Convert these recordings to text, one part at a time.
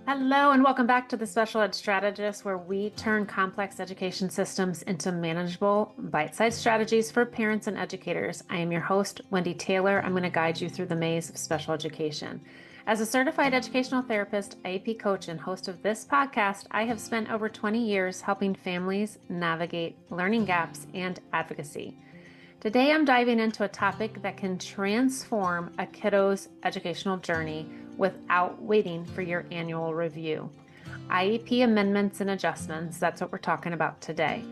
Hello, and welcome back to the Special Ed Strategist, where we turn complex education systems into manageable, bite-sized strategies for parents and educators. I am your host, Wendy Taylor. I'm going to guide you through the maze of special education. As a certified educational therapist, IEP coach, and host of this podcast, I have spent over 20 years helping families navigate learning gaps and advocacy. Today, I'm diving into a topic that can transform a kiddo's educational journey without waiting for your annual review. IEP Amendments and Adjustments, that's what we're talking about today.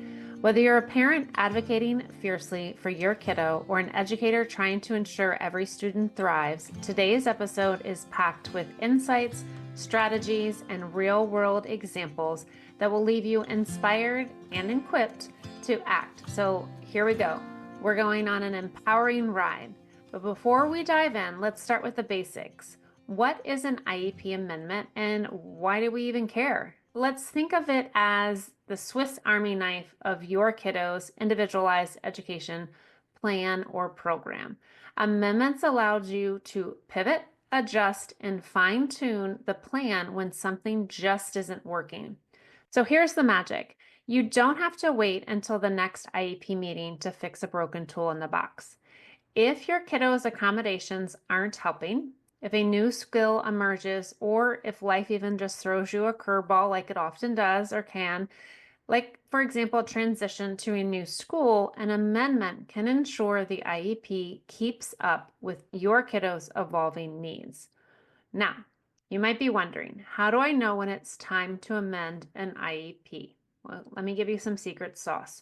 Whether you're a parent advocating fiercely for your kiddo or an educator trying to ensure every student thrives, today's episode is packed with insights, strategies, and real-world examples that will leave you inspired and equipped to act. So here we go. We're going on an empowering ride. But before we dive in, let's start with the basics. What is an IEP amendment and why do we even care? Let's think of it as the Swiss Army knife of your kiddo's individualized education plan or program. Amendments allowed you to pivot, adjust, and fine-tune the plan when something just isn't working. So here's the magic. You don't have to wait until the next IEP meeting to fix a broken tool in the box. If your kiddo's accommodations aren't helping, if a new skill emerges, or if life even just throws you a curveball like it often does or can, like, for example, transition to a new school, an amendment can ensure the IEP keeps up with your kiddo's evolving needs. Now, you might be wondering, how do I know when it's time to amend an IEP? Well, let me give you some secret sauce.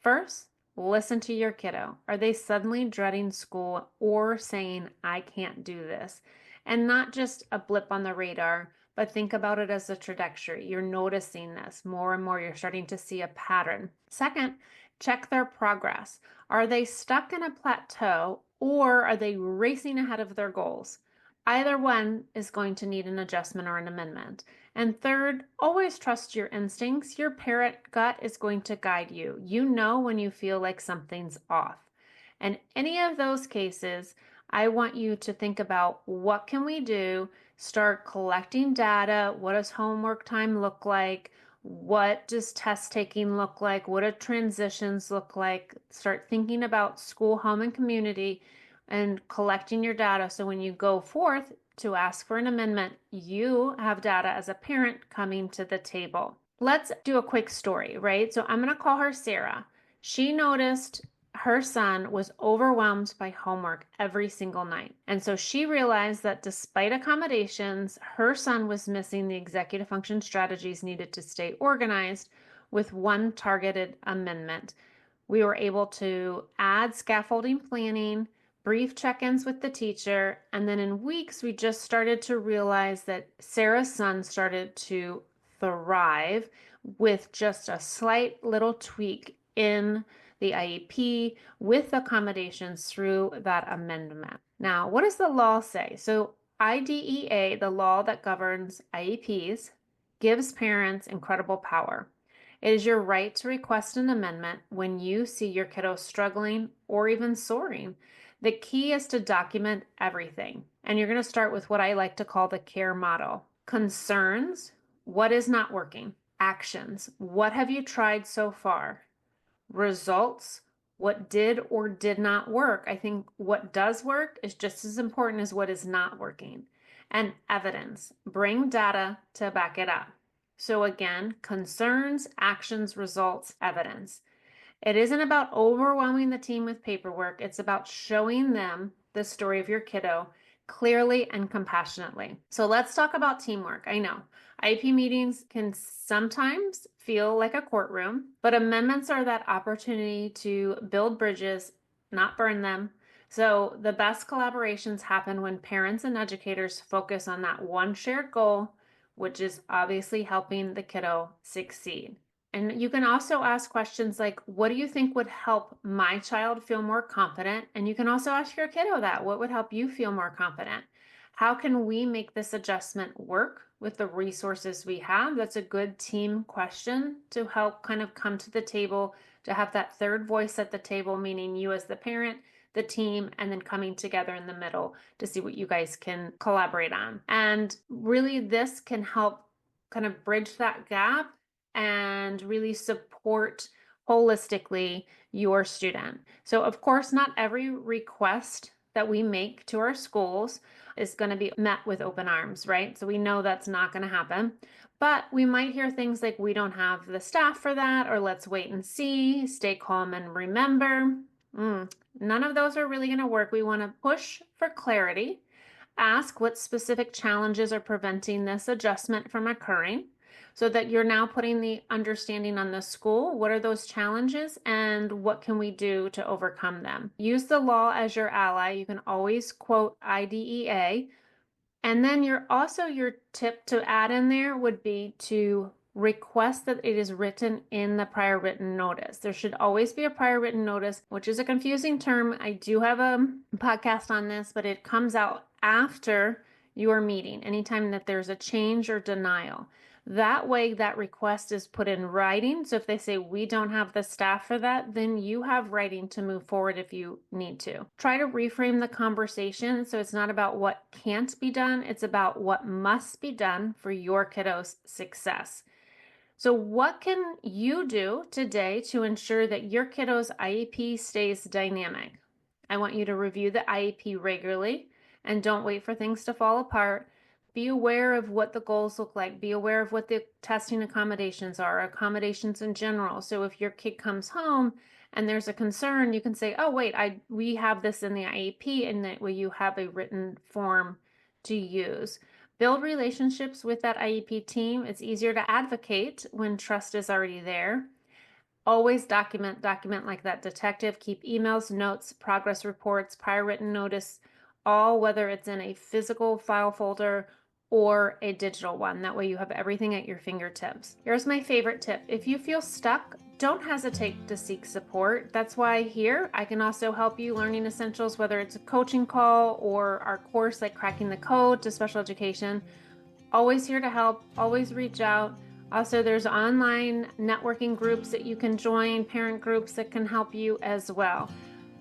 First, listen to your kiddo. Are they suddenly dreading school or saying, I can't do this? And not just a blip on the radar, but think about it as a trajectory. You're noticing this more and more. You're starting to see a pattern. Second, check their progress. Are they stuck in a plateau or are they racing ahead of their goals? Either one is going to need an adjustment or an amendment. And third, always trust your instincts. Your parent gut is going to guide you. You know when you feel like something's off. And any of those cases, I want you to think about what can we do? Start collecting data. What does homework time look like? What does test taking look like? What do transitions look like? Start thinking about school, home, and community and collecting your data. So when you go forth to ask for an amendment, you have data as a parent coming to the table. Let's do a quick story, right? So I'm going to call her Sarah. She noticed her son was overwhelmed by homework every single night. And so she realized that despite accommodations, her son was missing the executive function strategies needed to stay organized with one targeted amendment. We were able to add scaffolding planning, brief check-ins with the teacher, and then in weeks, we just started to realize that Sarah's son started to thrive with just a slight little tweak in the IEP with accommodations through that amendment. Now, what does the law say? So IDEA, the law that governs IEPs, gives parents incredible power. It is your right to request an amendment when you see your kiddo struggling or even soaring. The key is to document everything. And you're going to start with what I like to call the CARE model. Concerns, what is not working? Actions, what have you tried so far? Results, what did or did not work? I think what does work is just as important as what is not working. And evidence, bring data to back it up. So again, concerns, actions, results, evidence. It isn't about overwhelming the team with paperwork. It's about showing them the story of your kiddo clearly and compassionately. So let's talk about teamwork. I know IEP meetings can sometimes feel like a courtroom, but amendments are that opportunity to build bridges, not burn them. So the best collaborations happen when parents and educators focus on that one shared goal, which is obviously helping the kiddo succeed. And you can also ask questions like, what do you think would help my child feel more confident? And you can also ask your kiddo that. What would help you feel more confident? How can we make this adjustment work with the resources we have? That's a good team question to help kind of come to the table, to have that third voice at the table, meaning you as the parent, the team, and then coming together in the middle to see what you guys can collaborate on. And really, this can help kind of bridge that gap and really support holistically your student. So of course, not every request that we make to our schools is going to be met with open arms, right? So we know that's not going to happen. But we might hear things like, we don't have the staff for that, or let's wait and see, stay calm and remember. None of those are really going to work. We want to push for clarity, ask what specific challenges are preventing this adjustment from occurring, so that you're now putting the understanding on the school. What are those challenges and what can we do to overcome them? Use the law as your ally. You can always quote IDEA. And then your tip to add in there would be to request that it is written in the prior written notice. There should always be a prior written notice, which is a confusing term. I do have a podcast on this, but it comes out after your meeting, anytime that there's a change or denial. That way, that request is put in writing. So if they say, we don't have the staff for that, then you have writing to move forward if you need to. Try to reframe the conversation so it's not about what can't be done, it's about what must be done for your kiddo's success. So what can you do today to ensure that your kiddo's IEP stays dynamic? I want you to review the IEP regularly and don't wait for things to fall apart. Be aware of what the goals look like. Be aware of what the testing accommodations are, accommodations in general. So if your kid comes home and there's a concern, you can say, oh, wait, we have this in the IEP, and that way you have a written form to use. Build relationships with that IEP team. It's easier to advocate when trust is already there. Always document like that detective. Keep emails, notes, progress reports, prior written notice, all, whether it's in a physical file folder or a digital one. That way you have everything at your fingertips. Here's my favorite tip. If you feel stuck, don't hesitate to seek support. That's why here I can also help you learning essentials, whether it's a coaching call or our course like Cracking the Code to Special Education. Always here to help, always reach out. Also, there's online networking groups that you can join, parent groups that can help you as well.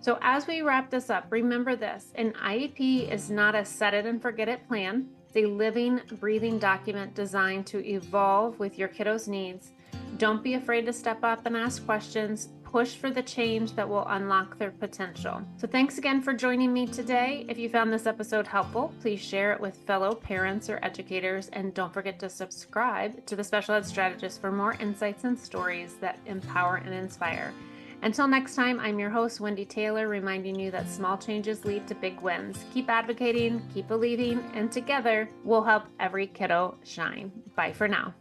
So as we wrap this up, remember this: an IEP is not a set it and forget it plan. It's a living, breathing document designed to evolve with your kiddo's needs. Don't be afraid to step up and ask questions. Push for the change that will unlock their potential. So thanks again for joining me today. If you found this episode helpful, please share it with fellow parents or educators, and don't forget to subscribe to the Special Ed Strategist for more insights and stories that empower and inspire. Until next time, I'm your host, Wendy Taylor, reminding you that small changes lead to big wins. Keep advocating, keep believing, and together we'll help every kiddo shine. Bye for now.